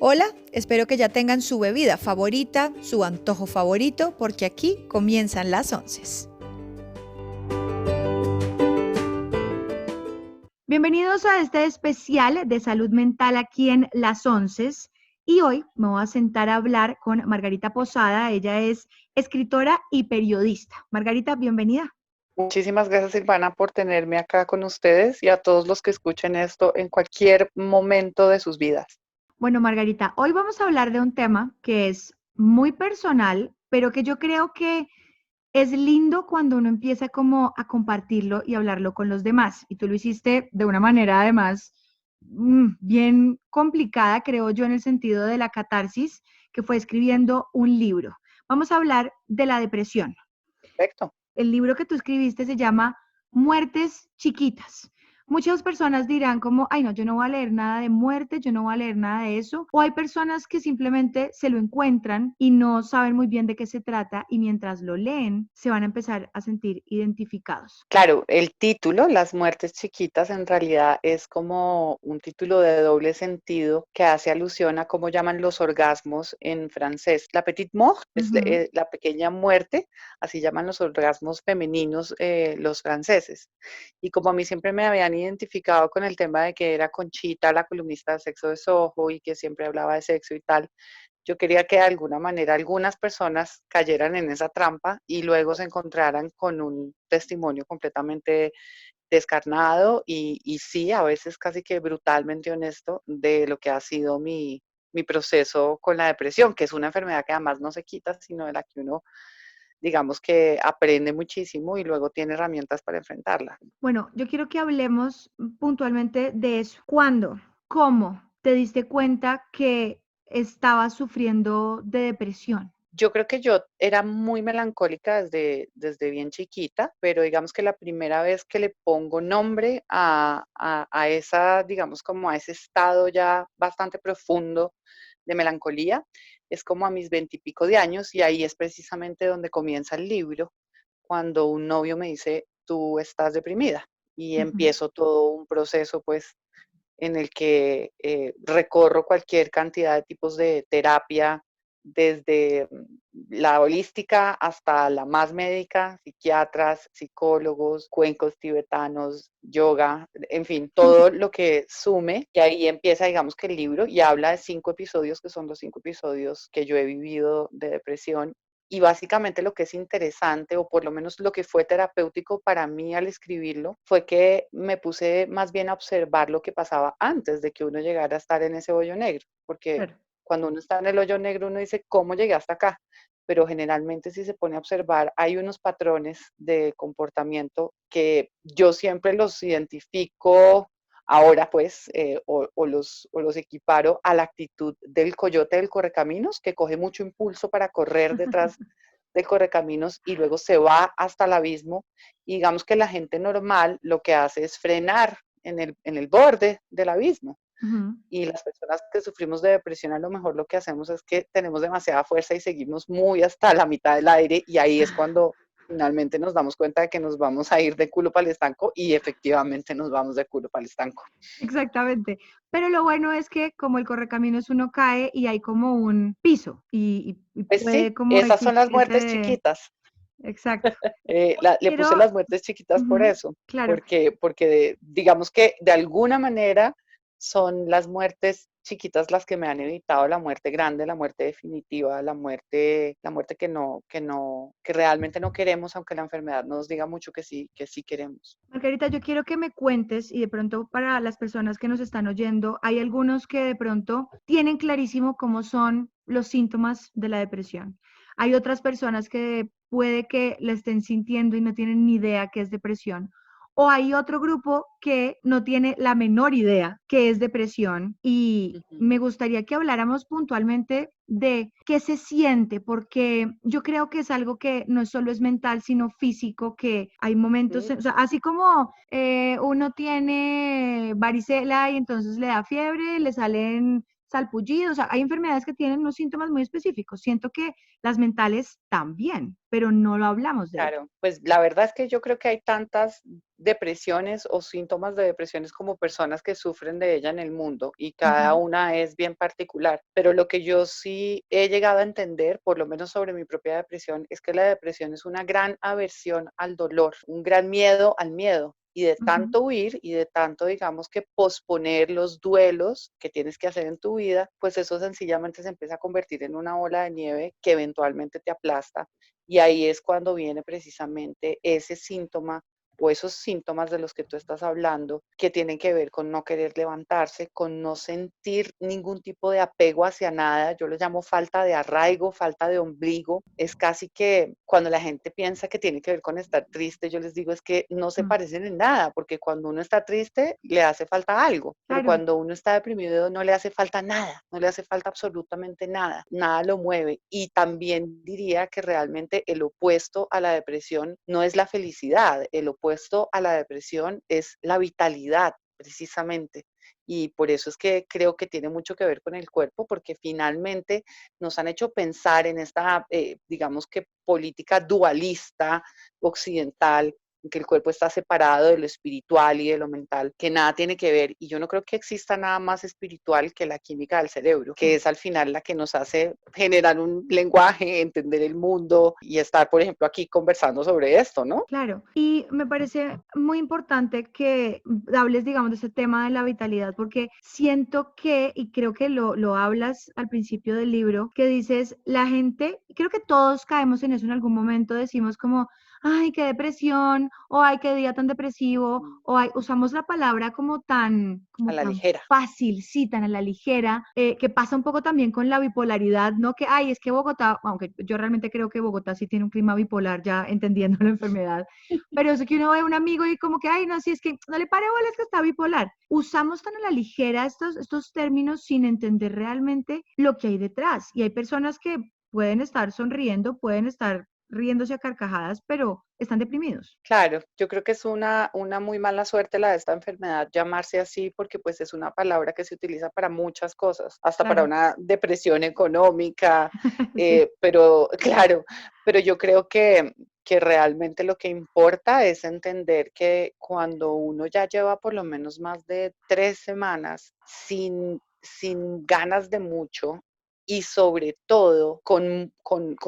Hola, espero que ya tengan su bebida favorita, su antojo favorito, porque aquí comienzan las 11. Bienvenidos a este especial de salud mental aquí en Las Onces. Y hoy me voy a sentar a hablar con Margarita Posada. Ella es escritora y periodista. Margarita, bienvenida. Muchísimas gracias, Silvana, por tenerme acá con ustedes y a todos los que escuchen esto en cualquier momento de sus vidas. Bueno, Margarita, hoy vamos a hablar de un tema que es muy personal, pero que yo creo que es lindo cuando uno empieza como a compartirlo y hablarlo con los demás. Y tú lo hiciste de una manera además bien complicada, creo yo, en el sentido de la catarsis, que fue escribiendo un libro. Vamos a hablar de la depresión. Perfecto. El libro que tú escribiste se llama Muertes Chiquitas. Muchas personas dirán como, ay no, yo no voy a leer nada de muerte, yo no voy a leer nada de eso. O hay personas que simplemente se lo encuentran y no saben muy bien de qué se trata y mientras lo leen se van a empezar a sentir identificados. Claro, el título, Las muertes chiquitas, en realidad es como un título de doble sentido que hace alusión a cómo llaman los orgasmos en francés. La petite mort es Ujú. la pequeña muerte, así llaman los orgasmos femeninos los franceses. Y como a mí siempre me habían identificado con el tema de que era Conchita, la columnista de Sexo de Soho, y que siempre hablaba de sexo y tal, yo quería que de alguna manera algunas personas cayeran en esa trampa y luego se encontraran con un testimonio completamente descarnado y sí, a veces casi que brutalmente honesto de lo que ha sido mi proceso con la depresión, que es una enfermedad que además no se quita, sino de la que uno, digamos que aprende muchísimo y luego tiene herramientas para enfrentarla. Bueno, yo quiero que hablemos puntualmente de eso. ¿Cuándo? ¿Cómo te diste cuenta que estabas sufriendo de depresión? Yo creo que yo era muy melancólica desde bien chiquita, pero digamos que la primera vez que le pongo nombre a esa, digamos, como a ese estado ya bastante profundo de melancolía, es como a mis 20 y pico de años y ahí es precisamente donde comienza el libro, cuando un novio me dice, tú estás deprimida y Ujú. empiezo todo un proceso pues en el que recorro cualquier cantidad de tipos de terapia, desde la holística hasta la más médica, psiquiatras, psicólogos, cuencos tibetanos, yoga, en fin, todo lo que sume, que ahí empieza, digamos que el libro, y habla de 5 episodios, que son los 5 episodios que yo he vivido de depresión, y básicamente lo que es interesante, o por lo menos lo que fue terapéutico para mí al escribirlo, fue que me puse más bien a observar lo que pasaba antes de que uno llegara a estar en ese hoyo negro, porque Claro. cuando uno está en el hoyo negro uno dice, ¿cómo llegué hasta acá? Pero generalmente si se pone a observar, hay unos patrones de comportamiento que yo siempre los identifico ahora pues, o los equiparo a la actitud del coyote del correcaminos, que coge mucho impulso para correr detrás del correcaminos y luego se va hasta el abismo. Y digamos que la gente normal lo que hace es frenar en el borde del abismo. Ujú. Y las personas que sufrimos de depresión a lo mejor lo que hacemos es que tenemos demasiada fuerza y seguimos muy hasta la mitad del aire y ahí es cuando finalmente nos damos cuenta de que nos vamos a ir de culo para el estanco y efectivamente nos vamos de culo para el estanco. Exactamente. Pero lo bueno es que como el correcaminos uno cae y hay como un piso y Pues puede sí, como esas son existir las muertes ese... chiquitas. Exacto. Le puse Quiero... las muertes chiquitas por Ujú, eso, claro. porque digamos que de alguna manera son las muertes chiquitas las que me han evitado la muerte grande, la muerte definitiva, la muerte que realmente no queremos, aunque la enfermedad nos diga mucho que sí queremos. Margarita, yo quiero que me cuentes y de pronto para las personas que nos están oyendo, hay algunos que de pronto tienen clarísimo cómo son los síntomas de la depresión. Hay otras personas que puede que la estén sintiendo y no tienen ni idea qué es depresión. O hay otro grupo que no tiene la menor idea qué es depresión y Ujú. me gustaría que habláramos puntualmente de qué se siente, porque yo creo que es algo que no solo es mental, sino físico, que hay momentos, Sí, o sea, así como uno tiene varicela y entonces le da fiebre, le salen salpullido, o sea, hay enfermedades que tienen unos síntomas muy específicos. Siento que las mentales también, pero no lo hablamos de ello. Claro, pues la verdad es que yo creo que hay tantas depresiones o síntomas de depresiones como personas que sufren de ella en el mundo y cada Ujú, una es bien particular. Pero lo que yo sí he llegado a entender, por lo menos sobre mi propia depresión, es que la depresión es una gran aversión al dolor, un gran miedo al miedo. Y de ujú, tanto huir y de tanto, digamos, que posponer los duelos que tienes que hacer en tu vida, pues eso sencillamente se empieza a convertir en una bola de nieve que eventualmente te aplasta y ahí es cuando viene precisamente ese síntoma o esos síntomas de los que tú estás hablando, que tienen que ver con no querer levantarse, con no sentir ningún tipo de apego hacia nada. Yo lo llamo falta de arraigo, falta de ombligo. Es casi que cuando la gente piensa que tiene que ver con estar triste, yo les digo es que no se mm, parecen en nada, porque cuando uno está triste le hace falta algo, pero claro. cuando uno está deprimido no le hace falta nada, no le hace falta absolutamente nada, nada lo mueve. Y también diría que realmente el opuesto a la depresión no es la felicidad, el opuesto a la depresión es la vitalidad, precisamente. Y por eso es que creo que tiene mucho que ver con el cuerpo, porque finalmente nos han hecho pensar en esta, digamos que política dualista occidental, que el cuerpo está separado de lo espiritual y de lo mental, que nada tiene que ver. Y yo no creo que exista nada más espiritual que la química del cerebro, que Sí. es al final la que nos hace generar un lenguaje, entender el mundo y estar, por ejemplo, aquí conversando sobre esto, ¿no? Claro, y me parece muy importante que hables, digamos, de ese tema de la vitalidad, porque siento que, y creo que lo hablas al principio del libro, que dices, la gente, creo que todos caemos en eso en algún momento, decimos como, ay, qué depresión, o ay, qué día tan depresivo, o ay, usamos la palabra A como la tan ligera. fácil, sí, tan a la ligera, que pasa un poco también con la bipolaridad, ¿no? Que, ay, es que Bogotá, aunque yo realmente creo que Bogotá sí tiene un clima bipolar, ya entendiendo la enfermedad, pero eso que uno ve a un amigo y como que, ay, no, si es que no le pare bola, es que está bipolar. Usamos tan a la ligera estos términos sin entender realmente lo que hay detrás. Y hay personas que pueden estar sonriendo, pueden estar riéndose a carcajadas, pero están deprimidos. Claro, yo creo que es una muy mala suerte la de esta enfermedad llamarse así porque pues es una palabra que se utiliza para muchas cosas, hasta para Claro, una depresión económica, sí, pero claro, pero yo creo que realmente lo que importa es entender que cuando uno ya lleva por lo menos más de 3 semanas sin ganas de mucho, y sobre todo con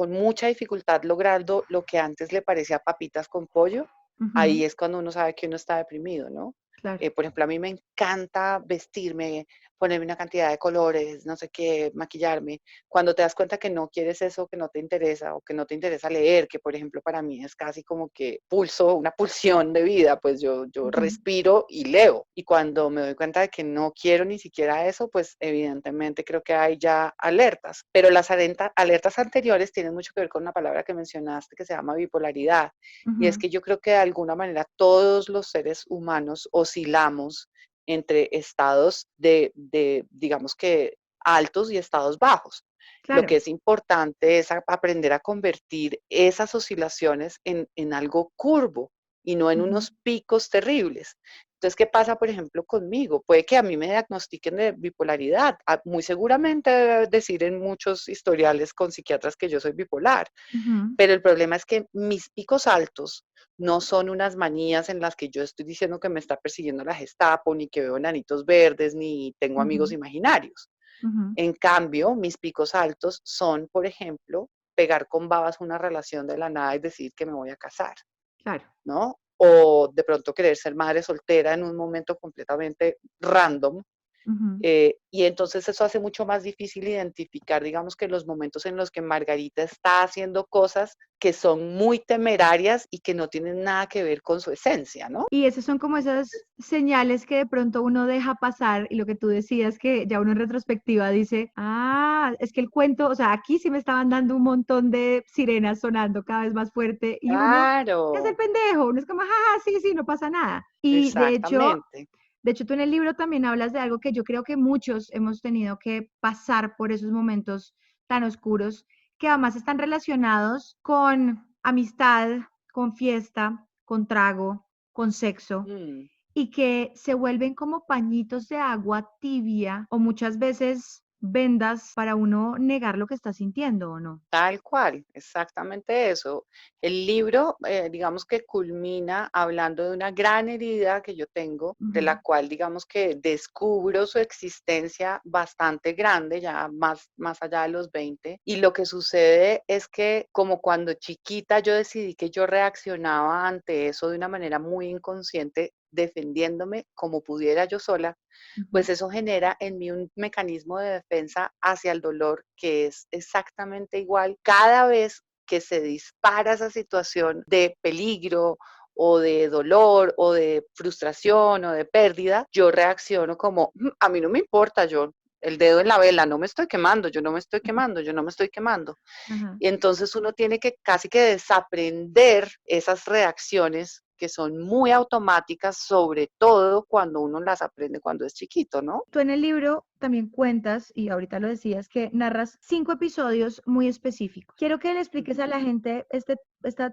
mucha dificultad logrando lo que antes le parecía papitas con pollo, ahí ujú, es cuando uno sabe que uno está deprimido, ¿no? claro. Por ejemplo, a mí me encanta vestirme, ponerme una cantidad de colores, no sé qué, maquillarme. Cuando te das cuenta que no quieres eso, que no te interesa o que no te interesa leer, que por ejemplo para mí es casi como que pulso, una pulsión de vida, pues yo Ujú, respiro y leo. Y cuando me doy cuenta de que no quiero ni siquiera eso, pues evidentemente creo que hay ya alertas. Pero las alertas anteriores tienen mucho que ver con una palabra que mencionaste que se llama bipolaridad. Y es ujú, que yo creo que de alguna manera todos los seres humanos oscilamos entre estados digamos que altos y estados bajos. Lo que claro. es importante es aprender a convertir esas oscilaciones en algo curvo y no en Ujú, unos picos terribles. Entonces, ¿qué pasa, por ejemplo, conmigo? Puede que a mí me diagnostiquen de bipolaridad. Muy seguramente debe decir en muchos historiales con psiquiatras que yo soy bipolar, ujú, pero el problema es que mis picos altos no son unas manías en las que yo estoy diciendo que me está persiguiendo la Gestapo, ni que veo nanitos verdes, ni tengo amigos ujú, imaginarios. ujú, En cambio, mis picos altos son, por ejemplo, pegar con babas una relación de la nada y decir que me voy a casar, claro. ¿no? O de pronto querer ser madre soltera en un momento completamente random, Ujú. y entonces eso hace mucho más difícil identificar, digamos, que los momentos en los que Margarita está haciendo cosas que son muy temerarias y que no tienen nada que ver con su esencia, ¿no? Y esas son como esas señales que de pronto uno deja pasar y lo que tú decías que ya uno en retrospectiva dice, ah, es que el cuento, o sea, aquí sí me estaban dando un montón de sirenas sonando cada vez más fuerte y uno es el Claro, pendejo, uno es como, ah, sí, sí, no pasa nada. Y exactamente. de hecho tú en el libro también hablas de algo que yo creo que muchos hemos tenido que pasar por esos momentos tan oscuros que además están relacionados con amistad, con fiesta, con trago, con sexo, Mm, y que se vuelven como pañitos de agua tibia o muchas veces vendas para uno negar lo que está sintiendo, ¿o no? Tal cual, exactamente eso. El libro, digamos que culmina hablando de una gran herida que yo tengo, de Ujú, la cual digamos que descubro su existencia bastante grande, ya más allá de los 20. Y lo que sucede es que como cuando chiquita yo decidí que yo reaccionaba ante eso de una manera muy inconsciente, defendiéndome como pudiera yo sola, ujú. pues eso genera en mí un mecanismo de defensa hacia el dolor que es exactamente igual cada vez que se dispara esa situación de peligro o de dolor o de frustración o de pérdida, yo reacciono como, A mí no me importa, yo el dedo en la vela, no me estoy quemando, yo no me estoy quemando, yo no me estoy quemando". Ajá. Y entonces uno tiene que casi que desaprender esas reacciones que son muy automáticas, sobre todo cuando uno las aprende cuando es chiquito, ¿no? Tú en el libro también cuentas, y ahorita lo decías, que narras 5 episodios muy específicos. Quiero que le expliques a la gente este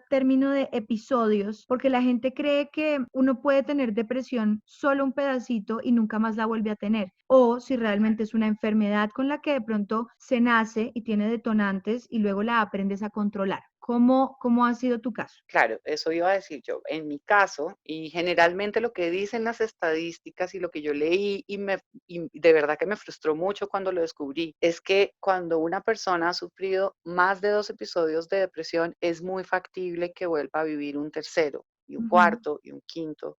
término de episodios, porque la gente cree que uno puede tener depresión solo un pedacito y nunca más la vuelve a tener. O si realmente es una enfermedad con la que de pronto se nace y tiene detonantes y luego la aprendes a controlar. ¿Cómo ha sido tu caso? Claro, eso iba a decir yo. En mi caso, y generalmente lo que dicen las estadísticas y lo que yo leí y de verdad que me frustró mucho cuando lo descubrí, es que cuando una persona ha sufrido más de 2 episodios de depresión, es muy factible que vuelva a vivir un tercero y un Ujú, cuarto y un quinto.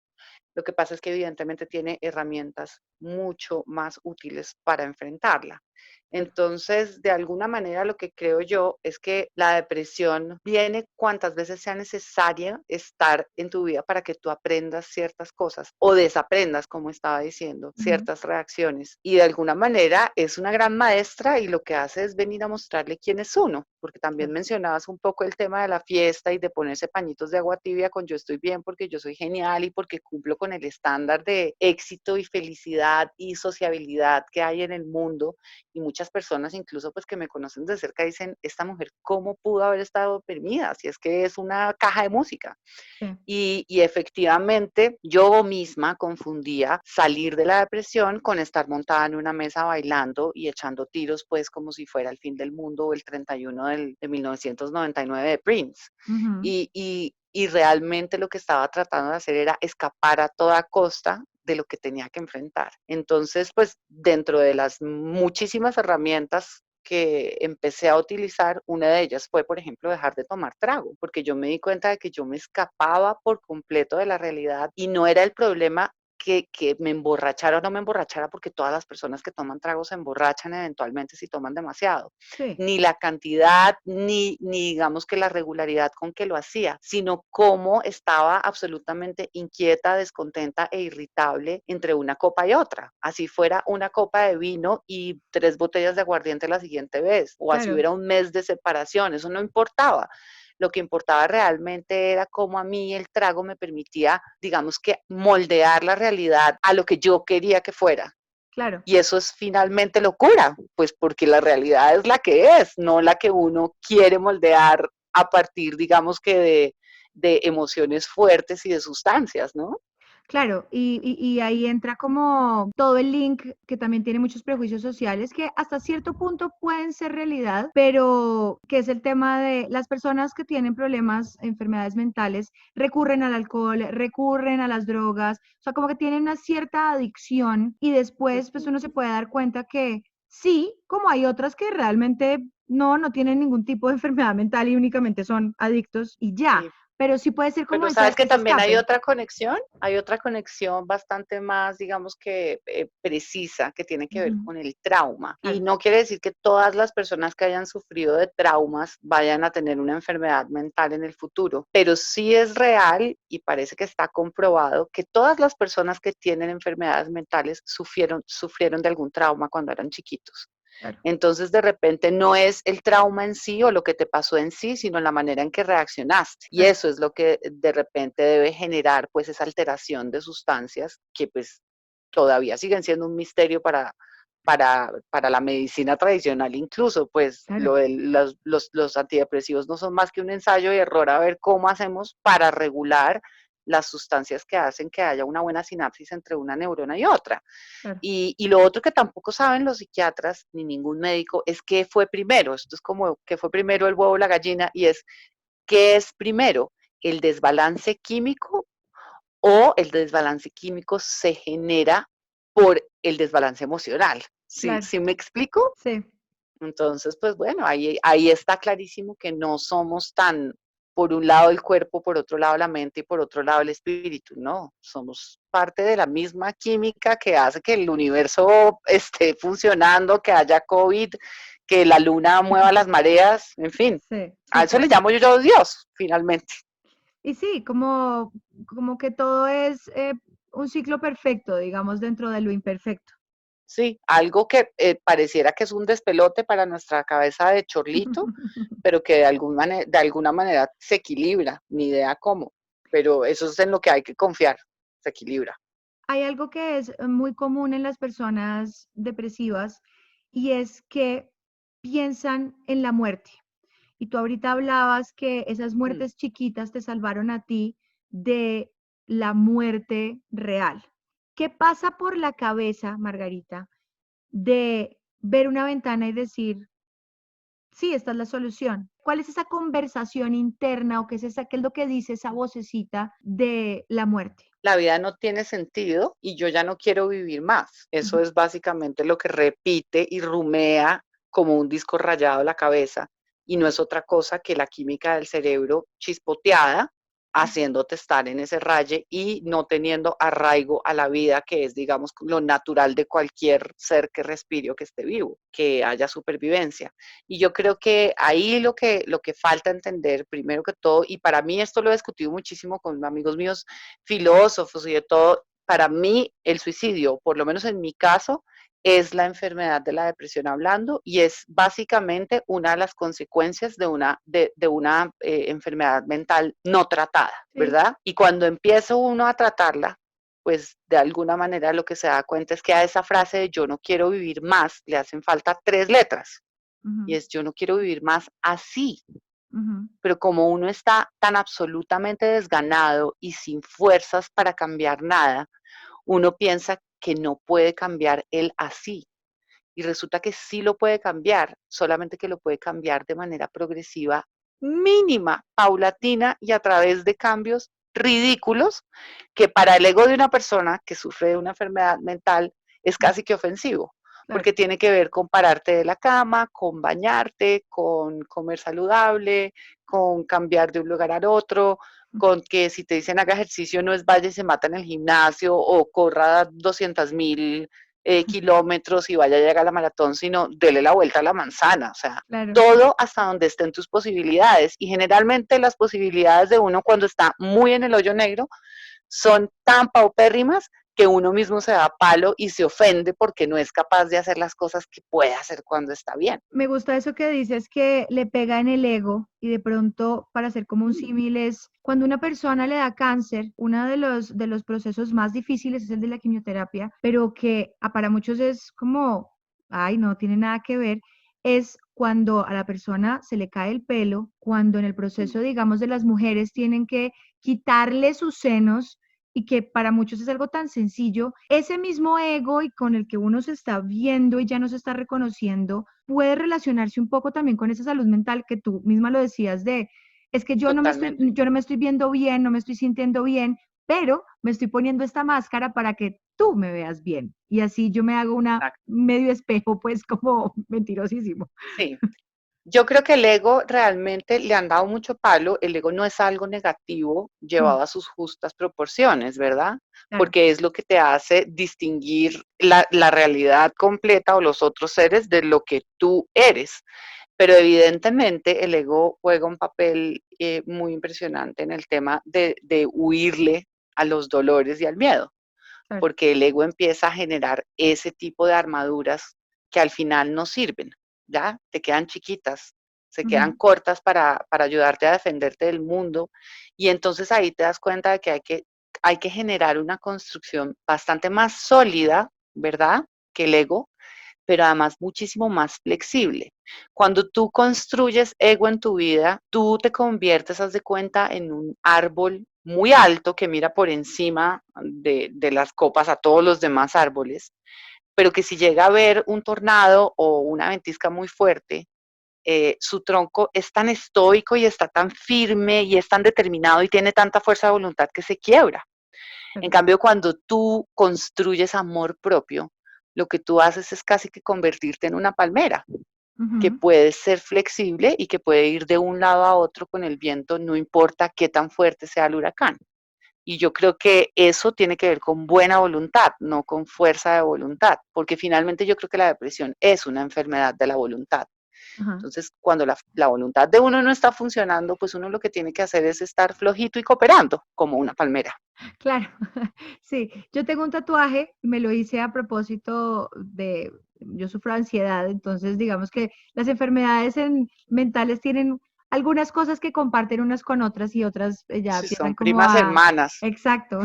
Lo que pasa es que evidentemente tiene herramientas mucho más útiles para enfrentarla. claro. Entonces, de alguna manera, lo que creo yo es que la depresión viene cuantas veces sea necesaria estar en tu vida para que tú aprendas ciertas cosas o desaprendas, como estaba diciendo, Ujú, ciertas reacciones. Y de alguna manera es una gran maestra y lo que hace es venir a mostrarle quién es uno, porque también claro. mencionabas un poco el tema de la fiesta y de ponerse pañitos de agua tibia con yo estoy bien porque yo soy genial y porque cumplo con el estándar de éxito y felicidad y sociabilidad que hay en el mundo. Y muchas personas, incluso pues que me conocen de cerca, dicen, esta mujer, ¿cómo pudo haber estado deprimida? Si es que es una caja de música. Sí. Y efectivamente yo misma confundía salir de la depresión con estar montada en una mesa bailando y echando tiros, pues como si fuera el fin del mundo o el 31 de 1999 de Prince. Ujú, Y realmente lo que estaba tratando de hacer era escapar a toda costa de lo que tenía que enfrentar. Entonces, pues dentro de las muchísimas herramientas que empecé a utilizar, una de ellas fue, por ejemplo, dejar de tomar trago, porque yo me di cuenta de que yo me escapaba por completo de la realidad y no era el problema que me emborrachara o no me emborrachara, porque todas las personas que toman trago se emborrachan eventualmente si toman demasiado, sí, ni la cantidad, ni digamos que la regularidad con que lo hacía, sino cómo estaba absolutamente inquieta, descontenta e irritable entre una copa y otra. Así fuera una copa de vino y 3 botellas de aguardiente la siguiente vez, o así claro. hubiera un mes de separación, eso no importaba. Lo que importaba realmente era cómo a mí el trago me permitía, digamos que, moldear la realidad a lo que yo quería que fuera. Claro, Y eso es finalmente locura, pues porque la realidad es la que es, no la que uno quiere moldear a partir, digamos que de emociones fuertes y de sustancias, ¿no? claro, y ahí entra como todo el link que también tiene muchos prejuicios sociales que hasta cierto punto pueden ser realidad, pero que es el tema de las personas que tienen problemas, enfermedades mentales, recurren al alcohol, recurren a las drogas, o sea, como que tienen una cierta adicción y después pues Ujú. uno se puede dar cuenta que sí, como hay otras que realmente no tienen ningún tipo de enfermedad mental y únicamente son adictos y ya. Sí, Pero sí puede ser como pero sabes que ese también escape. hay otra conexión bastante más, digamos que precisa, que tiene que ver Ujú, con el trauma. Y claro. no quiere decir que todas las personas que hayan sufrido de traumas vayan a tener una enfermedad mental en el futuro, pero sí es real y parece que está comprobado que todas las personas que tienen enfermedades mentales sufrieron de algún trauma cuando eran chiquitos. Claro, Entonces, de repente no es el trauma en sí o lo que te pasó en sí, sino la manera en que reaccionaste. Y claro. eso es lo que de repente debe generar pues esa alteración de sustancias que pues todavía siguen siendo un misterio para la medicina tradicional. Incluso pues Claro, los antidepresivos no son más que un ensayo y error a ver cómo hacemos para regular las sustancias que hacen que haya una buena sinapsis entre una neurona y otra. Claro. Y lo otro que tampoco saben los psiquiatras ni ningún médico es qué fue primero. Esto es como que fue primero el huevo o la gallina, y es qué es primero, el desbalance químico, o el desbalance químico se genera por el desbalance emocional. ¿Sí, Claro, sí me explico? sí. Entonces, pues bueno, ahí está clarísimo que no somos tan, por un lado el cuerpo, por otro lado la mente y por otro lado el espíritu, no, somos parte de la misma química que hace que el universo esté funcionando, que haya COVID, que la luna mueva las mareas, en fin, Sí, a eso le súper. llamo yo Dios, finalmente. Y sí, como que todo es un ciclo perfecto, digamos, dentro de lo imperfecto. Sí, algo que pareciera que es un despelote para nuestra cabeza de chorlito, pero que de alguna manera se equilibra, ni idea cómo, pero eso es en lo que hay que confiar, se equilibra. Hay algo que es muy común en las personas depresivas y es que piensan en la muerte. Y tú ahorita hablabas que esas Mm, muertes chiquitas te salvaron a ti de la muerte real. ¿Qué pasa por la cabeza, Margarita, de ver una ventana y decir, sí, esta es la solución? ¿Cuál es esa conversación interna o qué es lo que dice esa vocecita de la muerte? La vida no tiene sentido y yo ya no quiero vivir más. Eso Ujú, es básicamente lo que repite y rumea como un disco rayado la cabeza, y no es otra cosa que la química del cerebro chispoteada, haciéndote estar en ese raye y no teniendo arraigo a la vida, que es, digamos, lo natural de cualquier ser que respire o que esté vivo, que haya supervivencia. Y yo creo que ahí lo que falta entender, primero que todo, y para mí esto lo he discutido muchísimo con amigos míos filósofos y de todo, para mí el suicidio, por lo menos en mi caso, es la enfermedad de la depresión hablando, y es básicamente una de las consecuencias de una enfermedad mental no tratada, sí. ¿verdad? Y cuando empieza uno a tratarla, pues de alguna manera lo que se da cuenta es que a esa frase de yo no quiero vivir más le hacen falta 3 letras, y Ujú, es yo no quiero vivir más así. ujú, Pero como uno está tan absolutamente desganado y sin fuerzas para cambiar nada, uno piensa que no puede cambiar el así. Y resulta que sí lo puede cambiar, solamente que lo puede cambiar de manera progresiva, mínima, paulatina, y a través de cambios ridículos que para el ego de una persona que sufre de una enfermedad mental es ujú, casi que ofensivo, claro. porque tiene que ver con pararte de la cama, con bañarte, con comer saludable, con cambiar de un lugar al otro, con que si te dicen haga ejercicio no es vaya y se mata en el gimnasio o corra 200.000 kilómetros y vaya a llegar a la maratón, sino dele la vuelta a la manzana, o sea, Claro. todo hasta donde estén tus posibilidades. Y generalmente las posibilidades de uno cuando está muy en el hoyo negro son tan paupérrimas que uno mismo se da palo y se ofende porque no es capaz de hacer las cosas que puede hacer cuando está bien. Me gusta eso que dices que le pega en el ego y de pronto, para hacer como un símil, es cuando una persona le da cáncer, uno de los procesos más difíciles es el de la quimioterapia, pero que para muchos es como, ay, no tiene nada que ver, es cuando a la persona se le cae el pelo, cuando en el proceso, digamos, de las mujeres tienen que quitarle sus senos y que para muchos es algo tan sencillo, ese mismo ego y con el que uno se está viendo y ya no se está reconociendo, puede relacionarse un poco también con esa salud mental que tú misma lo decías de, es que Totalmente. yo no me estoy viendo bien, no me estoy sintiendo bien, pero me estoy poniendo esta máscara para que tú me veas bien. Y así yo me hago una Exacto. medio espejo, pues como mentirosísimo. Sí. Yo creo que el ego realmente le han dado mucho palo. El ego no es algo negativo Mm, llevado a sus justas proporciones, ¿verdad? claro. Porque es lo que te hace distinguir la realidad completa o los otros seres de lo que tú eres. Pero evidentemente el ego juega un papel muy impresionante en el tema de huirle a los dolores y al miedo, Claro. porque el ego empieza a generar ese tipo de armaduras que al final no sirven, ¿ya? Te quedan chiquitas, se quedan Ujú, cortas para ayudarte a defenderte del mundo, y entonces ahí te das cuenta de que hay que generar una construcción bastante más sólida, ¿verdad? Que el ego, pero además muchísimo más flexible. Cuando tú construyes ego en tu vida, tú te conviertes, haz de cuenta, en un árbol muy alto que mira por encima de las copas a todos los demás árboles, pero que si llega a ver un tornado o una ventisca muy fuerte, su tronco es tan estoico y está tan firme y es tan determinado y tiene tanta fuerza de voluntad que se quiebra. En Claro. cambio, cuando tú construyes amor propio, lo que tú haces es casi que convertirte en una palmera, que Ujú. puede ser flexible y que puede ir de un lado a otro con el viento, no importa qué tan fuerte sea el huracán. Y yo creo que eso tiene que ver con buena voluntad, no con fuerza de voluntad, porque finalmente yo creo que la depresión es una enfermedad de la voluntad. Ajá. Entonces, cuando la voluntad de uno no está funcionando, pues uno lo que tiene que hacer es estar flojito y cooperando, como una palmera. Claro, sí, yo tengo un tatuaje, me lo hice a propósito de, yo sufro de ansiedad, entonces digamos que las enfermedades mentales tienen algunas cosas que comparten unas con otras y otras ya Sí, empiezan son como primas a, hermanas. exacto.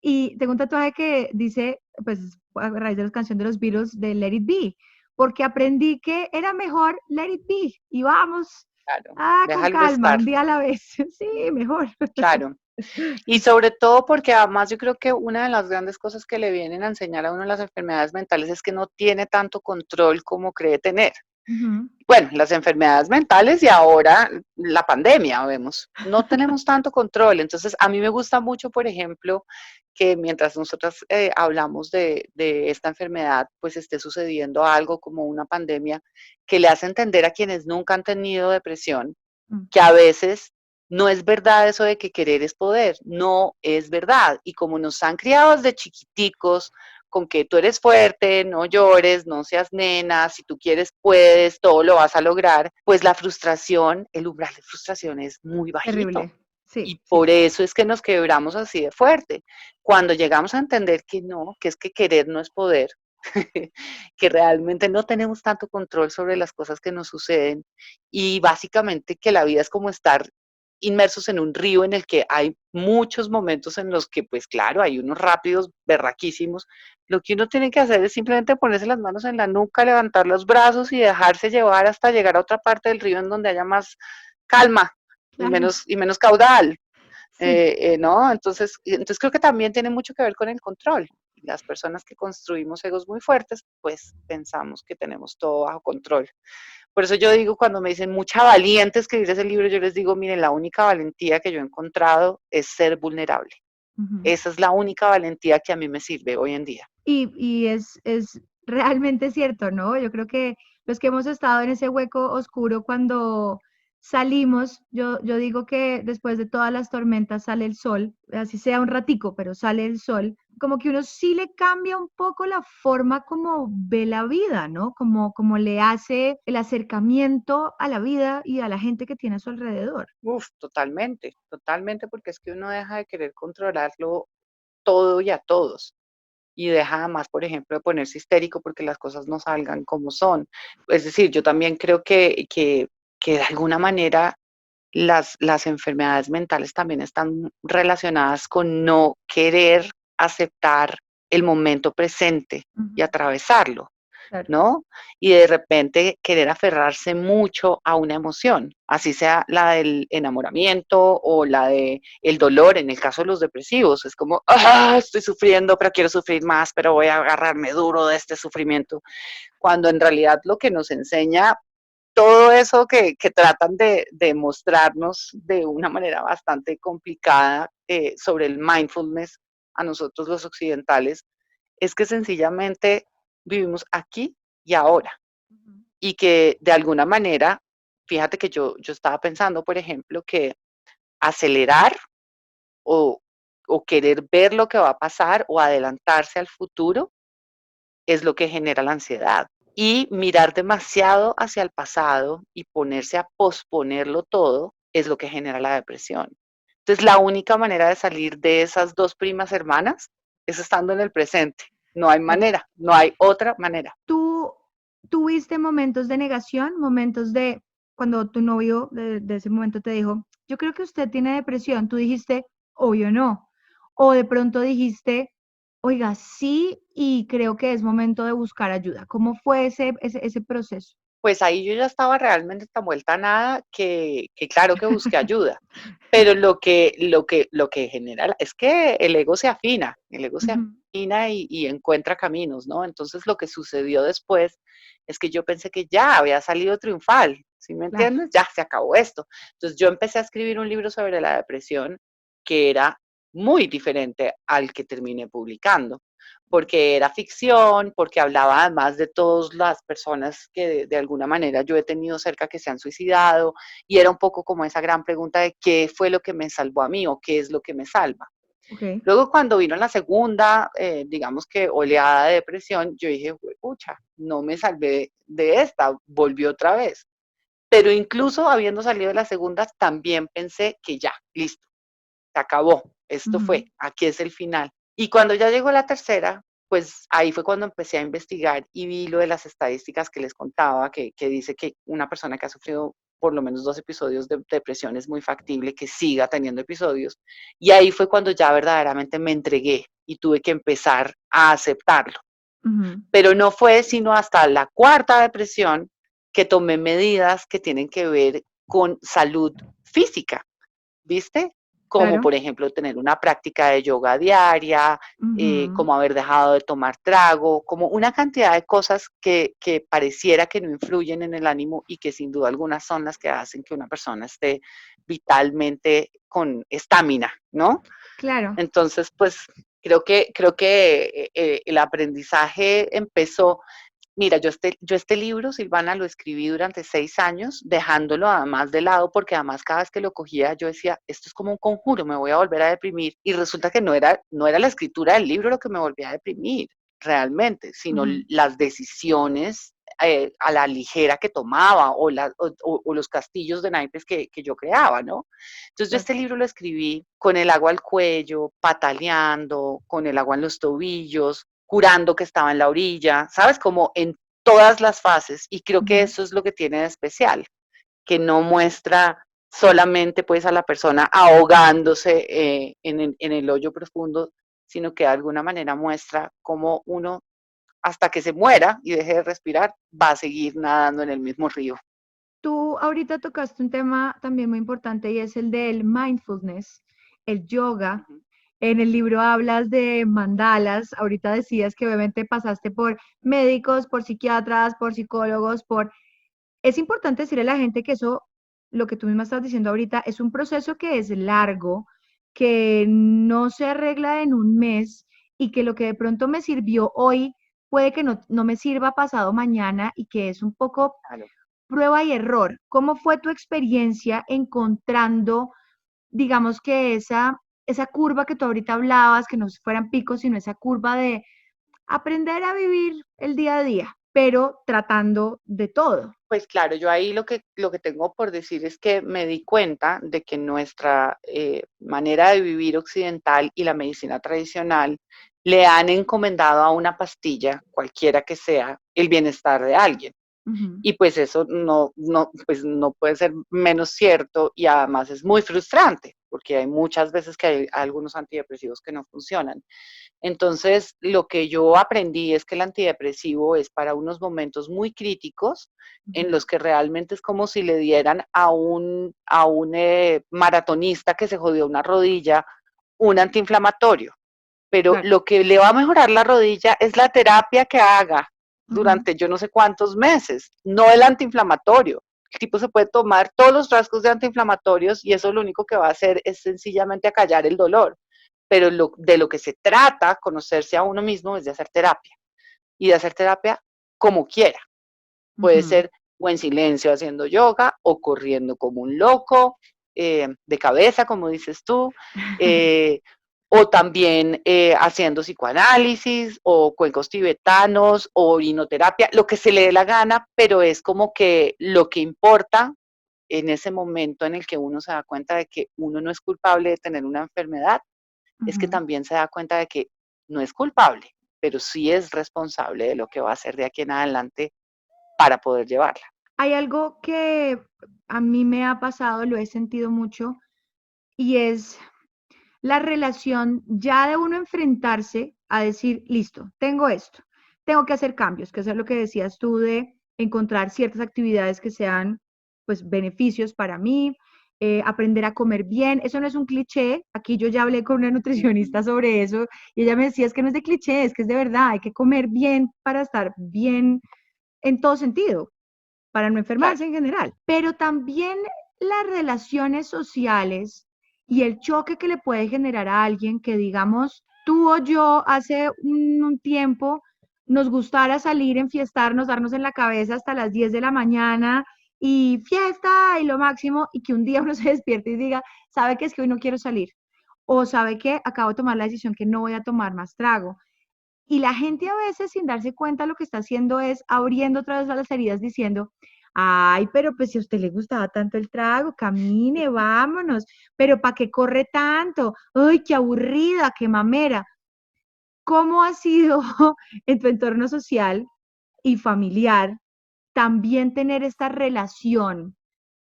Y tengo un tatuaje que dice, pues a raíz de las canciones de los Beatles, de Let It Be, porque aprendí que era mejor Let It Be y vamos, Claro, con déjalo calma, estar, un día a la vez, sí, mejor. claro. Y sobre todo porque además yo creo que una de las grandes cosas que le vienen a enseñar a uno las enfermedades mentales es que no tiene tanto control como cree tener. Ujú. Bueno, las enfermedades mentales y ahora la pandemia, vemos, no tenemos tanto control. Entonces, a mí me gusta mucho, por ejemplo, que mientras nosotros hablamos de esta enfermedad, pues esté sucediendo algo como una pandemia que le hace entender a quienes nunca han tenido depresión Mm. que a veces no es verdad eso de que querer es poder, no es verdad. Y como nos han criado desde chiquiticos, con que tú eres fuerte, no llores, no seas nena, si tú quieres puedes, todo lo vas a lograr, pues la frustración, el umbral de frustración es muy bajito. Terrible. Sí, Y sí. por eso es que nos quebramos así de fuerte. Cuando llegamos a entender que no, que es que querer no es poder, que realmente no tenemos tanto control sobre las cosas que nos suceden y básicamente que la vida es como estar inmersos en un río en el que hay muchos momentos en los que, pues claro, hay unos rápidos, berraquísimos. Lo que uno tiene que hacer es simplemente ponerse las manos en la nuca, levantar los brazos y dejarse llevar hasta llegar a otra parte del río en donde haya más calma Claro. y menos caudal. Sí. ¿No? Entonces creo que también tiene mucho que ver con el control. Las personas que construimos egos muy fuertes, pues pensamos que tenemos todo bajo control. Por eso yo digo, cuando me dicen mucha valiente escribir ese libro, yo les digo, miren, la única valentía que yo he encontrado es ser vulnerable. Ujú. Esa es la única valentía que a mí me sirve hoy en día. Y es realmente cierto, ¿no? Yo creo que los que hemos estado en ese hueco oscuro cuando salimos, yo digo que después de todas las tormentas sale el sol, así sea un ratico, pero sale el sol, como que uno sí le cambia un poco la forma como ve la vida, ¿no? Como le hace el acercamiento a la vida y a la gente que tiene a su alrededor. Uf, totalmente, totalmente, porque es que uno deja de querer controlarlo todo y a todos. Y deja además, por ejemplo, de ponerse histérico porque las cosas no salgan como son. Es decir, yo también creo que de alguna manera las enfermedades mentales también están relacionadas con no querer aceptar el momento presente y Ujú. atravesarlo. Claro. ¿No? Y de repente querer aferrarse mucho a una emoción, así sea la del enamoramiento o la de el dolor, en el caso de los depresivos, es como, ah, estoy sufriendo, pero quiero sufrir más, pero voy a agarrarme duro de este sufrimiento, cuando en realidad lo que nos enseña todo eso que tratan de mostrarnos de una manera bastante complicada sobre el mindfulness a nosotros los occidentales, es que sencillamente vivimos aquí y ahora Ujú. y que de alguna manera, fíjate que yo estaba pensando, por ejemplo, que acelerar o, o querer ver lo que va a pasar o adelantarse al futuro es lo que genera la ansiedad. Y mirar demasiado hacia el pasado y ponerse a posponerlo todo es lo que genera la depresión. Entonces, la única manera de salir de esas dos primas hermanas es estando en el presente. No hay Claro. manera, no hay otra manera. ¿Tú tuviste momentos de negación, momentos de cuando tu novio de ese momento te dijo, yo creo que usted tiene depresión, tú dijiste, obvio no, o de pronto dijiste, oiga, sí, y creo que es momento de buscar ayuda? ¿Cómo fue ese proceso? pues ahí yo ya estaba realmente tan vuelta a nada que claro que busqué ayuda. Pero lo que genera es que el ego se afina, el ego se Ujú, afina y encuentra caminos, ¿no? Entonces lo que sucedió después es que yo pensé que ya había salido triunfal, ¿sí me claro. entiendes? Ya se acabó esto. Entonces yo empecé a escribir un libro sobre la depresión que era muy diferente al que terminé publicando, porque era ficción, porque hablaba además de todas las personas que de alguna manera yo he tenido cerca que se han suicidado, y era un poco como esa gran pregunta de qué fue lo que me salvó a mí o qué es lo que me salva. Ok. Luego cuando vino la segunda, digamos que oleada de depresión, yo dije, pucha, no me salvé de esta, volvió otra vez. Pero incluso habiendo salido de la segunda, también pensé que ya, listo, se acabó, esto Ujú, fue, aquí es el final. Y cuando ya llegó la tercera, pues ahí fue cuando empecé a investigar y vi lo de las estadísticas que les contaba, que dice que una persona que ha sufrido por lo menos 2 episodios de depresión es muy factible que siga teniendo episodios. Y ahí fue cuando ya verdaderamente me entregué y tuve que empezar a aceptarlo. ujú. Pero no fue sino hasta la cuarta depresión que tomé medidas que tienen que ver con salud física. ¿Viste? Como Claro. por ejemplo tener una práctica de yoga diaria, Ujú. como haber dejado de tomar trago, como una cantidad de cosas que pareciera que no influyen en el ánimo y que sin duda algunas son las que hacen que una persona esté vitalmente con estamina, ¿no? Claro. Entonces, pues creo que el aprendizaje empezó. Mira, yo este libro, Silvana, lo escribí durante 6 años, dejándolo además de lado, porque además cada vez que lo cogía yo decía, esto es como un conjuro, me voy a volver a deprimir. Y resulta que no era la escritura del libro lo que me volvía a deprimir realmente, sino Ujú. las decisiones a la ligera que tomaba o los castillos de naipes que yo creaba, ¿no? Entonces yo Claro. este libro lo escribí con el agua al cuello, pataleando, con el agua en los tobillos, jurando que estaba en la orilla, ¿sabes? Como en todas las fases. Y creo que Ujú. eso es lo que tiene de especial, que no muestra solamente pues a la persona ahogándose en el hoyo profundo, sino que de alguna manera muestra cómo uno, hasta que se muera y deje de respirar, va a seguir nadando en el mismo río. Tú ahorita tocaste un tema también muy importante y es el del mindfulness, el yoga. Ujú. En el libro hablas de mandalas. Ahorita decías que obviamente pasaste por médicos, por psiquiatras, por psicólogos, por... Es importante decirle a la gente que eso, lo que tú misma estás diciendo ahorita, es un proceso que es largo, que no se arregla en un mes y que lo que de pronto me sirvió hoy puede que no me sirva pasado mañana y que es un poco Claro. prueba y error. ¿Cómo fue tu experiencia encontrando, digamos que esa curva que tú ahorita hablabas, que no fueran picos, sino esa curva de aprender a vivir el día a día, pero tratando de todo? Pues claro, yo ahí lo que tengo por decir es que me di cuenta de que nuestra manera de vivir occidental y la medicina tradicional le han encomendado a una pastilla, cualquiera que sea, el bienestar de alguien. Ujú, Y pues eso pues no puede ser menos cierto y además es muy frustrante, porque hay muchas veces que hay algunos antidepresivos que no funcionan. Entonces, lo que yo aprendí es que el antidepresivo es para unos momentos muy críticos en ujú. los que realmente es como si le dieran a un maratonista que se jodió una rodilla un antiinflamatorio, pero Claro. lo que le va a mejorar la rodilla es la terapia que haga Ujú, durante yo no sé cuántos meses, no el antiinflamatorio. El tipo se puede tomar todos los frascos de antiinflamatorios y eso lo único que va a hacer es sencillamente acallar el dolor. Pero de lo que se trata, conocerse a uno mismo, es de hacer terapia. Y de hacer terapia como quiera. Puede ujú. ser o en silencio haciendo yoga o corriendo como un loco, de cabeza, como dices tú, eh, o también haciendo psicoanálisis o cuencos tibetanos o orinoterapia, lo que se le dé la gana, pero es como que lo que importa en ese momento en el que uno se da cuenta de que uno no es culpable de tener una enfermedad, es que Ujú. también se da cuenta de que no es culpable, pero sí es responsable de lo que va a hacer de aquí en adelante para poder llevarla. Hay algo que a mí me ha pasado, lo he sentido mucho, y es la relación ya de uno enfrentarse a decir, listo, tengo esto, tengo que hacer cambios, que eso es lo que decías tú de encontrar ciertas actividades que sean pues beneficios para mí, aprender a comer bien. Eso no es un cliché, aquí yo ya hablé con una nutricionista Ujú. sobre eso y ella me decía, es que no es de cliché, es que es de verdad, hay que comer bien para estar bien en todo sentido, para no Claro, enfermarse en general. Pero también las relaciones sociales y el choque que le puede generar a alguien que, digamos, tú o yo hace un tiempo nos gustara salir, enfiestarnos, darnos en la cabeza hasta las 10 de la mañana y fiesta y lo máximo, y que un día uno se despierte y diga, ¿sabe qué es que hoy no quiero salir? O sabe que acabo de tomar la decisión que no voy a tomar más trago. Y la gente a veces sin darse cuenta lo que está haciendo es abriendo otra vez las heridas diciendo, ay, pero pues si a usted le gustaba tanto el trago, camine, vámonos, pero ¿para qué corre tanto? Ay, qué aburrida, qué mamera. ¿Cómo ha sido en tu entorno social y familiar también tener esta relación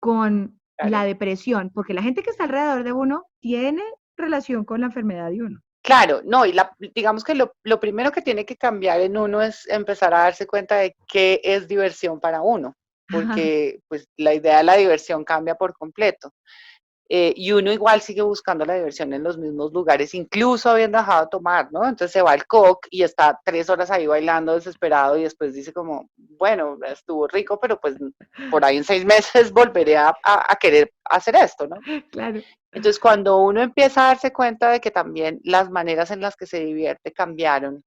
con la claro. depresión? Porque la gente que está alrededor de uno tiene relación con la enfermedad de uno. Claro, no, y digamos que lo primero que tiene que cambiar en uno es empezar a darse cuenta de qué es diversión para uno, porque pues la idea de la diversión cambia por completo. Y uno igual sigue buscando la diversión en los mismos lugares, incluso habiendo dejado de tomar, ¿no? Entonces se va al coc y está 3 horas ahí bailando desesperado y después dice como, bueno, estuvo rico, pero pues por ahí en 6 meses volveré a querer hacer esto, ¿no? Claro. Entonces cuando uno empieza a darse cuenta de que también las maneras en las que se divierte cambiaron,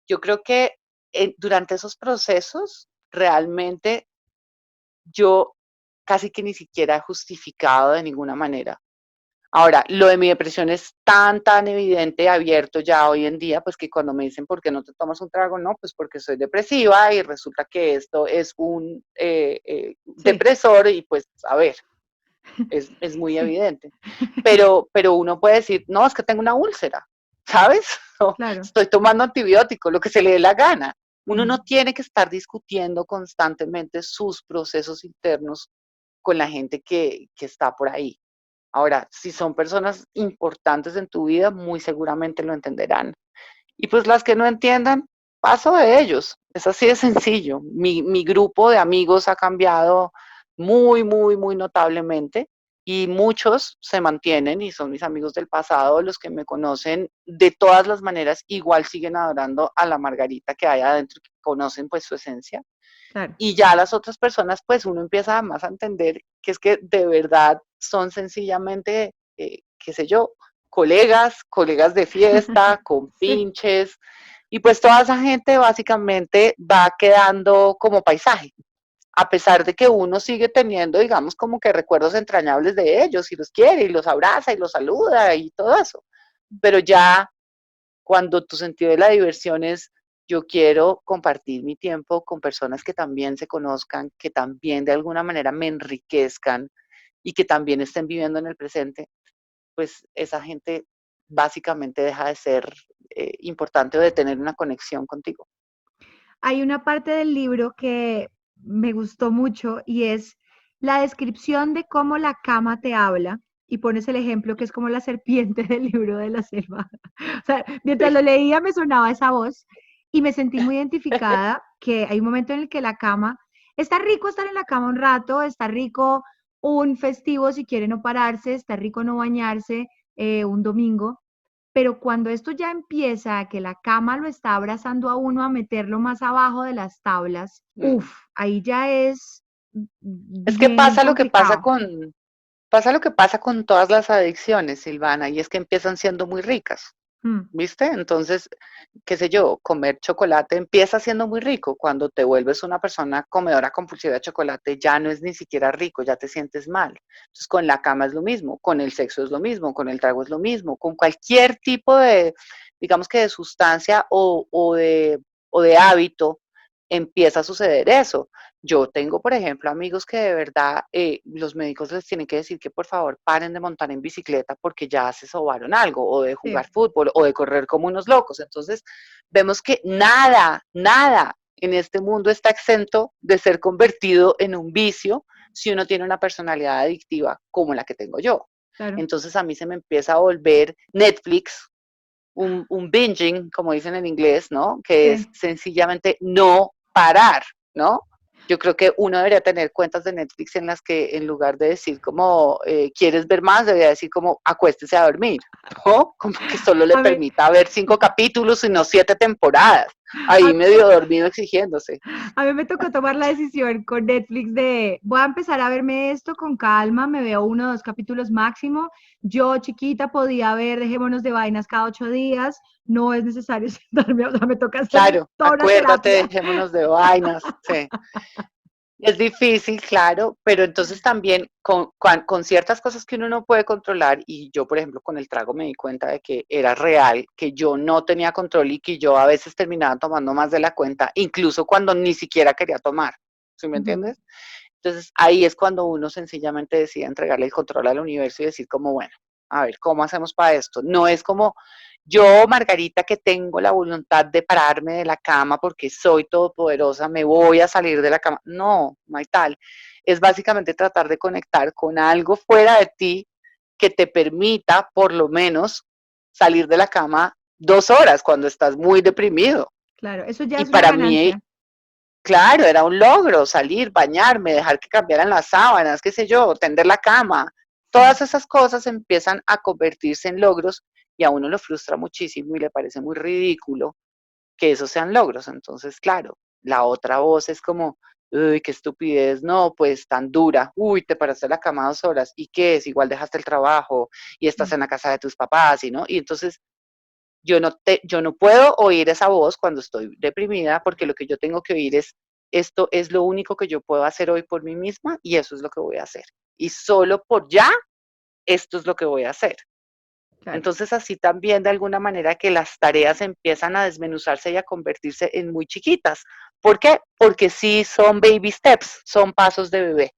yo creo que durante esos procesos realmente yo casi que ni siquiera he justificado de ninguna manera. Ahora, lo de mi depresión es tan evidente, abierto ya hoy en día, pues que cuando me dicen, ¿por qué no te tomas un trago? No, pues porque soy depresiva y resulta que esto es un Sí, depresor y pues, a ver, es muy sí, evidente. Pero uno puede decir, no, es que tengo una úlcera, ¿sabes? O claro. estoy tomando antibiótico, lo que se le dé la gana. Uno Ujú. no tiene que estar discutiendo constantemente sus procesos internos con la gente que está por ahí. Ahora, si son personas importantes en tu vida, muy seguramente lo entenderán. Y pues las que no entiendan, paso de ellos. Es así de sencillo. Mi grupo de amigos ha cambiado muy notablemente y muchos se mantienen y son mis amigos del pasado, los que me conocen de todas las maneras, igual siguen adorando a la Margarita que hay adentro, que conocen pues su esencia. Claro. Y ya las otras personas, pues uno empieza más a entender que es que de verdad son sencillamente, qué sé yo, colegas de fiesta, con Sí, pinches, y pues toda esa gente básicamente va quedando como paisaje, a pesar de que uno sigue teniendo, digamos, como que recuerdos entrañables de ellos y los quiere y los abraza y los saluda y todo eso. Pero ya cuando tu sentido de la diversión es, yo quiero compartir mi tiempo con personas que también se conozcan, que también de alguna manera me enriquezcan y que también estén viviendo en el presente, pues esa gente básicamente deja de ser importante o de tener una conexión contigo. hay una parte del libro que me gustó mucho y es la descripción de cómo la cama te habla y pones el ejemplo que es como la serpiente del libro de la selva. O sea, mientras lo Sí. leía me sonaba esa voz y me sentí muy identificada que hay un momento en el que la cama, está rico estar en la cama un rato, está rico un festivo si quiere no pararse, está rico no bañarse un domingo, pero cuando esto ya empieza, que la cama lo está abrazando a uno a meterlo más abajo de las tablas, Mm. uff, ahí ya es Es que bien complicado. pasa lo que pasa con todas las adicciones, Silvana, y es que empiezan siendo muy ricas. Mm, ¿Viste? Entonces, qué sé yo, comer chocolate empieza siendo muy rico. Cuando te vuelves una persona comedora compulsiva de chocolate, ya no es ni siquiera rico, ya te sientes mal. Entonces, con la cama es lo mismo, con el sexo es lo mismo, con el trago es lo mismo, con cualquier tipo de, digamos que de sustancia o de hábito, empieza a suceder eso. Yo tengo, por ejemplo, amigos que de verdad los médicos les tienen que decir que por favor paren de montar en bicicleta porque ya se sobaron algo, o de sí, jugar fútbol, o de correr como unos locos. Entonces, vemos que nada en este mundo está exento de ser convertido en un vicio si uno tiene una personalidad adictiva como la que tengo yo. claro. Entonces, a mí se me empieza a volver Netflix, un binging, como dicen en inglés, ¿no? Que es Sí. sencillamente no parar. ¿no? Yo creo que uno debería tener cuentas de Netflix en las que en lugar de decir como, ¿quieres ver más? Debería decir como, acuéstese a dormir, ¿no? Como que solo le A mí, permita ver 5 capítulos y no 7 temporadas. a Ahí medio dormido exigiéndose. A mí me tocó tomar la decisión con Netflix de voy a empezar a verme esto con calma, me veo 1 o 2 capítulos máximo. Yo chiquita podía ver Dejémonos de Vainas cada 8 días, no es necesario sentarme, o sea, me toca hacer Claro, toda una acuérdate, terapia. dejémonos de vainas, sí. Es difícil, claro, pero entonces también con ciertas cosas que uno no puede controlar, y yo, por ejemplo, con el trago me di cuenta de que era real, que yo no tenía control y que yo a veces terminaba tomando más de la cuenta, incluso cuando ni siquiera quería tomar, ¿sí me Ujú. entiendes? Entonces ahí es cuando uno sencillamente decide entregarle el control al universo y decir como, bueno, a ver, ¿cómo hacemos para esto? No es como yo, Margarita, que tengo la voluntad de pararme de la cama porque soy todopoderosa, me voy a salir de la cama. No, no hay tal. Es básicamente tratar de conectar con algo fuera de ti que te permita por lo menos salir de la cama 2 horas cuando estás muy deprimido. Claro, eso ya Y es una para mí, ganancia. claro, era un logro salir, bañarme, dejar que cambiaran las sábanas, qué sé yo, tender la cama. Sí, Todas esas cosas empiezan a convertirse en logros y a uno lo frustra muchísimo y le parece muy ridículo que esos sean logros. Entonces, claro, la otra voz es como, uy, qué estupidez, no, pues tan dura, uy, te paraste de la cama 2 horas, ¿y qué es? Igual dejaste el trabajo y estás sí, en la casa de tus papás, ¿y no? Y entonces yo no puedo oír esa voz cuando estoy deprimida porque lo que yo tengo que oír es, esto es lo único que yo puedo hacer hoy por mí misma y eso es lo que voy a hacer. Y solo por ya, esto es lo que voy a hacer. claro. Entonces así también de alguna manera que las tareas empiezan a desmenuzarse y a convertirse en muy chiquitas. ¿Por qué? Porque sí son baby steps, son pasos de bebé.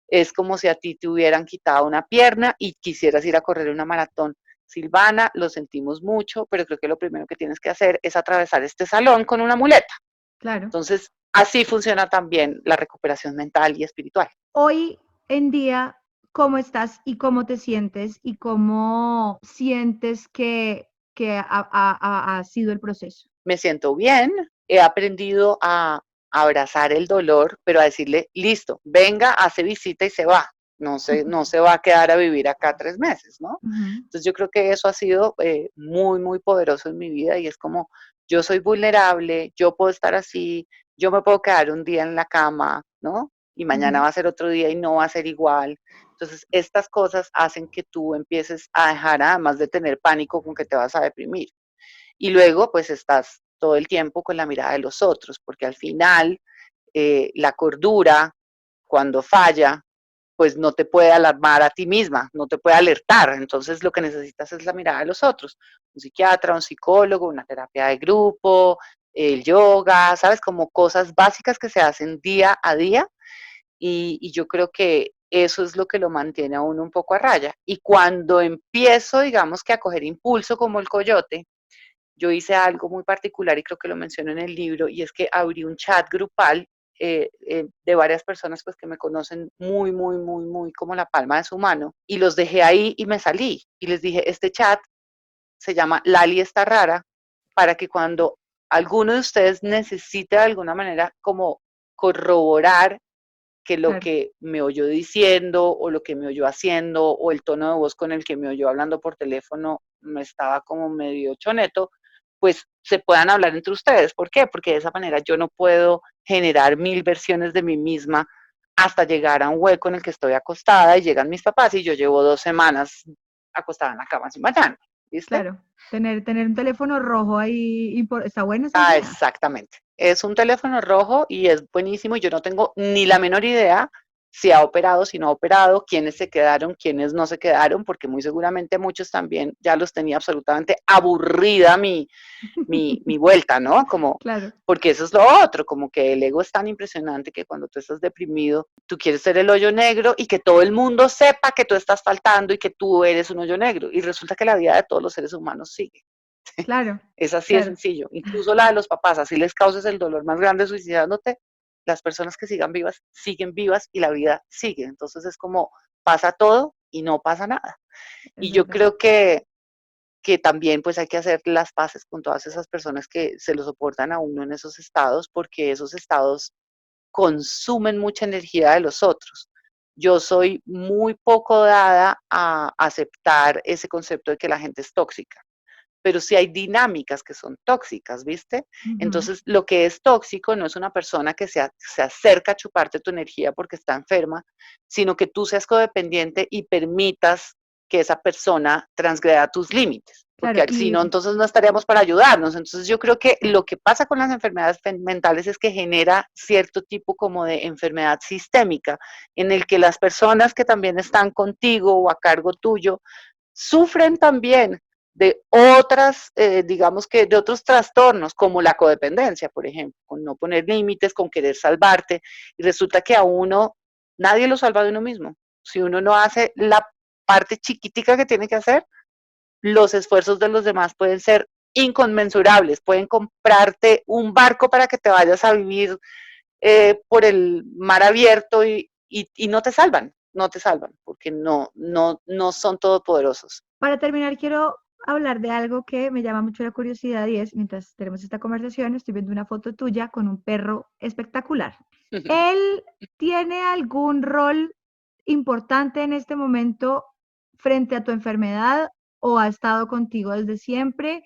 Es como si a ti te hubieran quitado una pierna y quisieras ir a correr una maratón. Silvana, lo sentimos mucho, pero creo que lo primero que tienes que hacer es atravesar este salón con una muleta. Claro. Entonces, así funciona también la recuperación mental y espiritual. Hoy en día, ¿cómo estás y cómo te sientes y cómo sientes que ha sido el proceso? Me siento bien, he aprendido a abrazar el dolor, pero a decirle, listo, venga, hace visita y se va. No se va a quedar a vivir acá 3 meses, ¿no? Ujú, Entonces yo creo que eso ha sido muy, muy poderoso en mi vida y es como, yo soy vulnerable, yo puedo estar así, yo me puedo quedar un día en la cama, ¿no? Y mañana ujú. va a ser otro día y no va a ser igual. Entonces, estas cosas hacen que tú empieces a dejar, además de tener pánico con que te vas a deprimir. Y luego, pues estás todo el tiempo con la mirada de los otros, porque al final la cordura, cuando falla, pues no te puede alarmar a ti misma, no te puede alertar. Entonces lo que necesitas es la mirada de los otros. Un psiquiatra, un psicólogo, una terapia de grupo, el yoga, ¿sabes? Como cosas básicas que se hacen día a día y yo creo que eso es lo que lo mantiene a uno un poco a raya. Y cuando empiezo, digamos que a coger impulso como el coyote, yo hice algo muy particular y creo que lo menciono en el libro, y es que abrí un chat grupal de varias personas pues que me conocen muy, muy, muy, muy como la palma de su mano, y los dejé ahí y me salí, y les dije, este chat se llama Lali está rara, para que cuando alguno de ustedes necesite de alguna manera como corroborar que lo Claro, que me oyó diciendo o lo que me oyó haciendo o el tono de voz con el que me oyó hablando por teléfono me estaba como medio choneto, pues se puedan hablar entre ustedes. ¿Por qué? Porque de esa manera yo no puedo generar 1000 versiones de mí misma hasta llegar a un hueco en el que estoy acostada y llegan mis papás y yo llevo 2 semanas acostada en la cama sin bañarme. ¿Viste? claro. Tener un teléfono rojo ahí, está buena esa Ah, idea. exactamente. Es un teléfono rojo y es buenísimo. Y yo no tengo ni la menor idea si ha operado, si no ha operado, quiénes se quedaron, quiénes no se quedaron, porque muy seguramente muchos también ya los tenía absolutamente aburrida mi vuelta, ¿no? Como, Claro, porque eso es lo otro, como que el ego es tan impresionante que cuando tú estás deprimido, tú quieres ser el hoyo negro y que todo el mundo sepa que tú estás faltando y que tú eres un hoyo negro. Y resulta que la vida de todos los seres humanos sigue. claro, Es así de claro. sencillo. Incluso la de los papás, así les causes el dolor más grande suicidándote, las personas que sigan vivas siguen vivas y la vida sigue. Entonces es como pasa todo y no pasa nada. Es Y yo verdad. creo que también pues hay que hacer las paces con todas esas personas que se lo soportan a uno en esos estados, porque esos estados consumen mucha energía de los otros. Yo soy muy poco dada a aceptar ese concepto de que la gente es tóxica, pero sí hay dinámicas que son tóxicas, ¿viste? Ujú. Entonces, lo que es tóxico no es una persona que se acerca a chuparte tu energía porque está enferma, sino que tú seas codependiente y permitas que esa persona transgreda tus límites, Claro, porque si no, entonces no estaríamos para ayudarnos. Entonces, yo creo que lo que pasa con las enfermedades mentales es que genera cierto tipo como de enfermedad sistémica, en el que las personas que también están contigo o a cargo tuyo sufren también de otras, digamos que de otros trastornos, como la codependencia, por ejemplo, con no poner límites, con querer salvarte, y resulta que a uno nadie lo salva de uno mismo. Si uno no hace la parte chiquitica que tiene que hacer, los esfuerzos de los demás pueden ser inconmensurables, pueden comprarte un barco para que te vayas a vivir por el mar abierto y no te salvan, no te salvan, porque no son todopoderosos. para terminar, quiero hablar de algo que me llama mucho la curiosidad y es, mientras tenemos esta conversación, estoy viendo una foto tuya con un perro espectacular. ¿Él tiene algún rol importante en este momento frente a tu enfermedad o ha estado contigo desde siempre?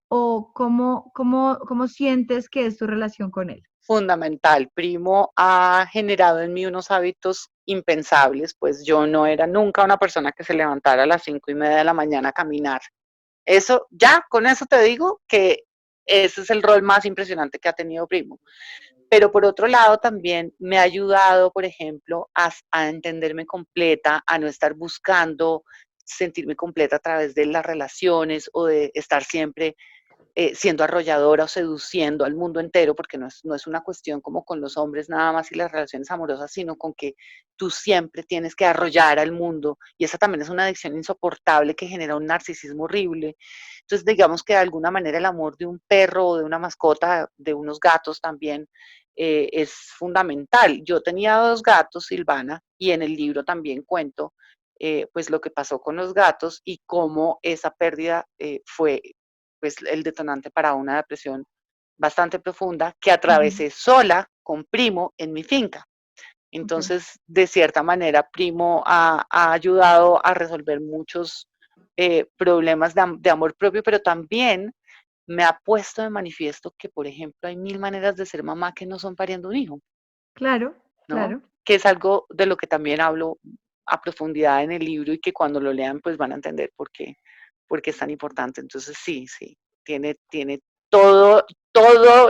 ¿O cómo sientes que es tu relación con él? Fundamental. Primo ha generado en mí unos hábitos impensables, pues yo no era nunca una persona que se levantara a las 5:30 de la mañana a caminar. Eso, ya con eso te digo que ese es el rol más impresionante que ha tenido Primo. Pero por otro lado también me ha ayudado, por ejemplo, a entenderme completa, a no estar buscando sentirme completa a través de las relaciones o de estar siempre siendo arrolladora o seduciendo al mundo entero, porque no es una cuestión como con los hombres nada más y las relaciones amorosas, sino con que tú siempre tienes que arrollar al mundo, y esa también es una adicción insoportable que genera un narcisismo horrible. Entonces, digamos que de alguna manera el amor de un perro o de una mascota, de unos gatos también, es fundamental. Yo tenía 2 gatos, Silvana, y en el libro también cuento pues lo que pasó con los gatos y cómo esa pérdida fue pues el detonante para una depresión bastante profunda que Ujú. atravesé sola con Primo en mi finca. Ok. Entonces, de cierta manera, Primo ha ayudado a resolver muchos problemas de amor propio, pero también me ha puesto de manifiesto que, por ejemplo, hay 1000 maneras de ser mamá que no son pariendo un hijo, Claro, ¿no? claro. Que es algo de lo que también hablo a profundidad en el libro y que cuando lo lean pues van a entender por qué es tan importante. Entonces sí, sí, tiene todo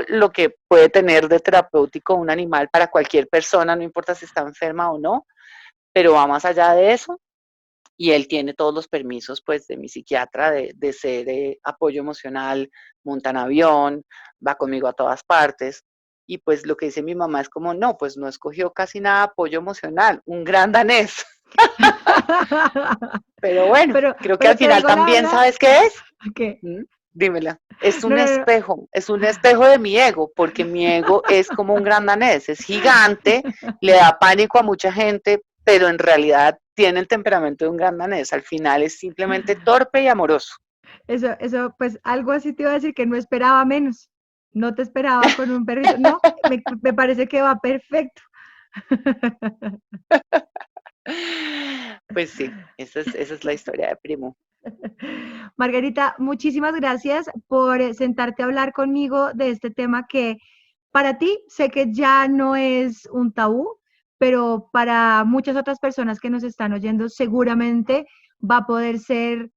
lo que puede tener de terapéutico un animal para cualquier persona, no importa si está enferma o no, pero va más allá de eso y él tiene todos los permisos pues de mi psiquiatra de ser apoyo emocional, monta en avión, va conmigo a todas partes. Y pues lo que dice mi mamá es como, no, pues no escogió casi nada apoyo emocional, un gran danés. Pero bueno, Pero, creo que pero al te final digo la también, verdad, ¿sabes qué es? que Dímela. no, no, no. Es un espejo de mi ego, porque mi ego es como un gran danés, es gigante, le da pánico a mucha gente, pero en realidad tiene el temperamento de un gran danés. Al final es simplemente torpe y amoroso. Eso, pues algo así te iba a decir que no esperaba menos. No te esperaba con un perrito. No, me parece que va perfecto. Pues sí, esa es la historia de Primo. Margarita, muchísimas gracias por sentarte a hablar conmigo de este tema que para ti sé que ya no es un tabú, pero para muchas otras personas que nos están oyendo seguramente va a poder ser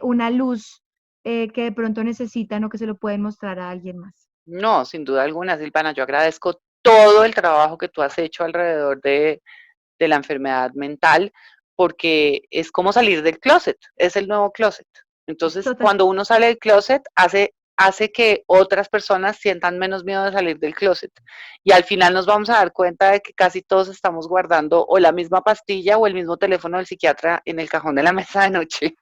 una luz que de pronto necesitan o que se lo pueden mostrar a alguien más. No, sin duda alguna, Silvana, yo agradezco todo el trabajo que tú has hecho alrededor de la enfermedad mental, porque es como salir del closet, es el nuevo closet. Entonces, Total. cuando uno sale del closet, hace que otras personas sientan menos miedo de salir del closet. Y al final nos vamos a dar cuenta de que casi todos estamos guardando o la misma pastilla o el mismo teléfono del psiquiatra en el cajón de la mesa de noche.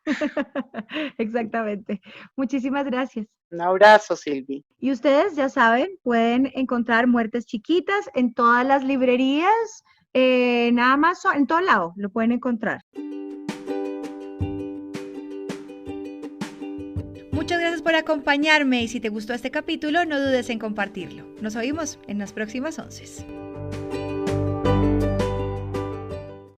Exactamente. Muchísimas gracias. Un abrazo, Silvi. Y ustedes ya saben, pueden encontrar Muertes Chiquitas en todas las librerías, en Amazon, en todo lado lo pueden encontrar. Muchas gracias por acompañarme y si te gustó este capítulo, no dudes en compartirlo. Nos oímos en las próximas 11.